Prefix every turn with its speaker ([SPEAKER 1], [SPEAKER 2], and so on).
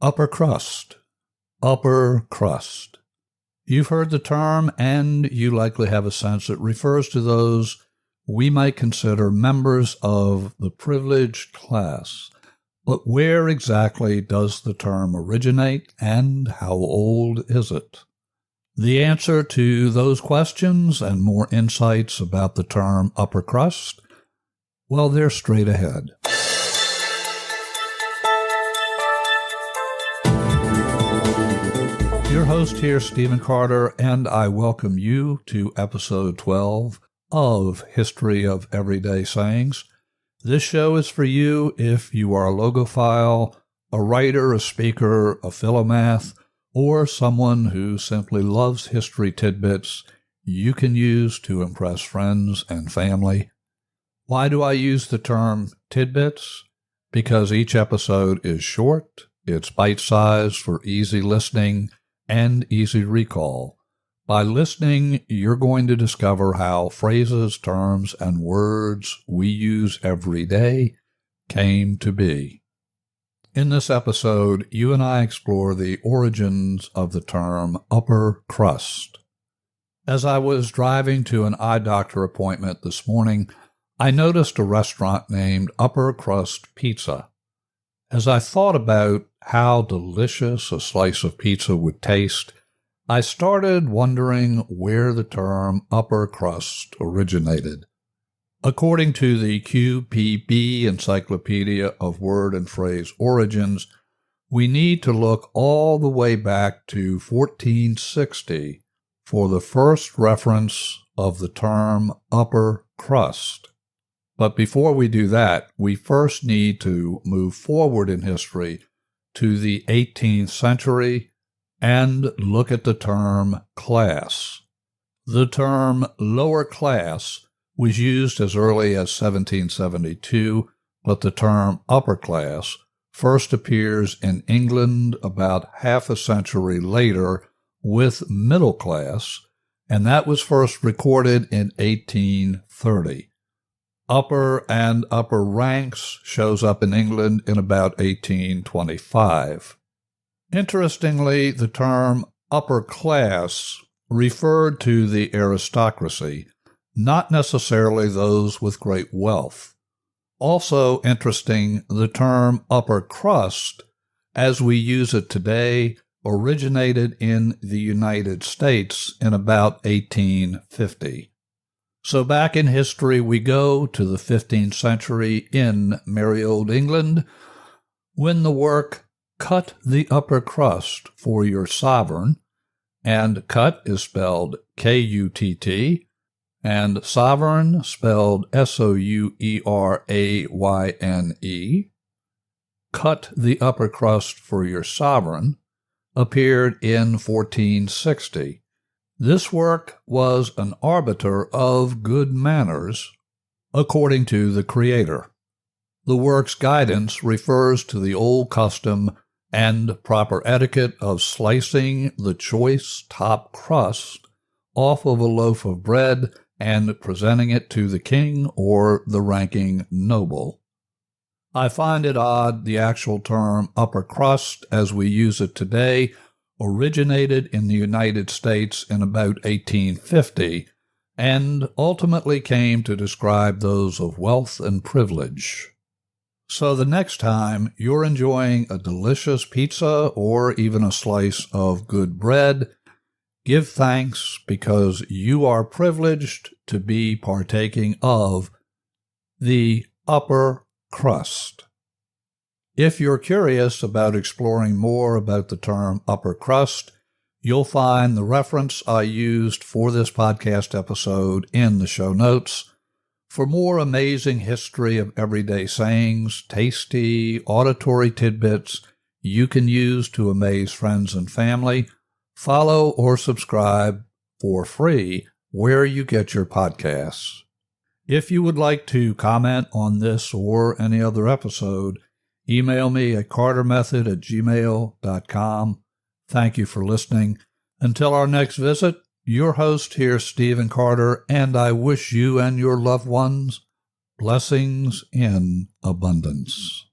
[SPEAKER 1] Upper crust. Upper crust. You've heard the term, and you likely have a sense it refers to those we might consider members of the privileged class. But where exactly does the term originate, and how old is it? The answer to those questions and more insights about the term upper crust, well, they're straight ahead. Your host here, Stephen Carter, and I welcome you to episode 12 of History of Everyday Sayings. This show is for you if you are a logophile, a writer, a speaker, a philomath, or someone who simply loves history tidbits you can use to impress friends and family. Why do I use the term tidbits? Because each episode is short, it's bite-sized for easy listening and easy recall. By listening, you're going to discover how phrases, terms, and words we use every day came to be. In this episode, you and I explore the origins of the term upper crust. As I was driving to an eye doctor appointment this morning, I noticed a restaurant named Upper Crust Pizza. As I thought about how delicious a slice of pizza would taste, I started wondering where the term upper crust originated. According to the QPB Encyclopedia of Word and Phrase Origins, we need to look all the way back to 1460 for the first reference of the term upper crust. But before we do that, we first need to move forward in history to the 18th century and look at the term class. The term lower class was used as early as 1772, but the term upper class first appears in England about half a century later with middle class, and that was first recorded in 1830. Upper and upper ranks shows up in England in about 1825. Interestingly, the term upper class referred to the aristocracy, not necessarily those with great wealth. Also interesting, the term upper crust, as we use it today, originated in the United States in about 1850. So back in history we go to the 15th century in merry old England, when the work Cut the Upper Crust for Your Sovereign, and cut is spelled K-U-T-T, and sovereign spelled S-O-U-E-R-A-Y-N-E, Cut the Upper Crust for Your Sovereign, appeared in 1460. This work was an arbiter of good manners, according to the creator. The work's guidance refers to the old custom and proper etiquette of slicing the choice top crust off of a loaf of bread and presenting it to the king or the ranking noble. I find it odd the actual term upper crust, as we use it today, originated in the United States in about 1850 and ultimately came to describe those of wealth and privilege. So the next time you're enjoying a delicious pizza or even a slice of good bread, give thanks because you are privileged to be partaking of the upper crust. If you're curious about exploring more about the term upper crust, you'll find the reference I used for this podcast episode in the show notes. For more amazing history of everyday sayings, tasty, auditory tidbits you can use to amaze friends and family, follow or subscribe for free where you get your podcasts. If you would like to comment on this or any other episode, email me at cartermethod@gmail.com. Thank you for listening. Until our next visit, your host here, Stephen Carter, and I wish you and your loved ones blessings in abundance.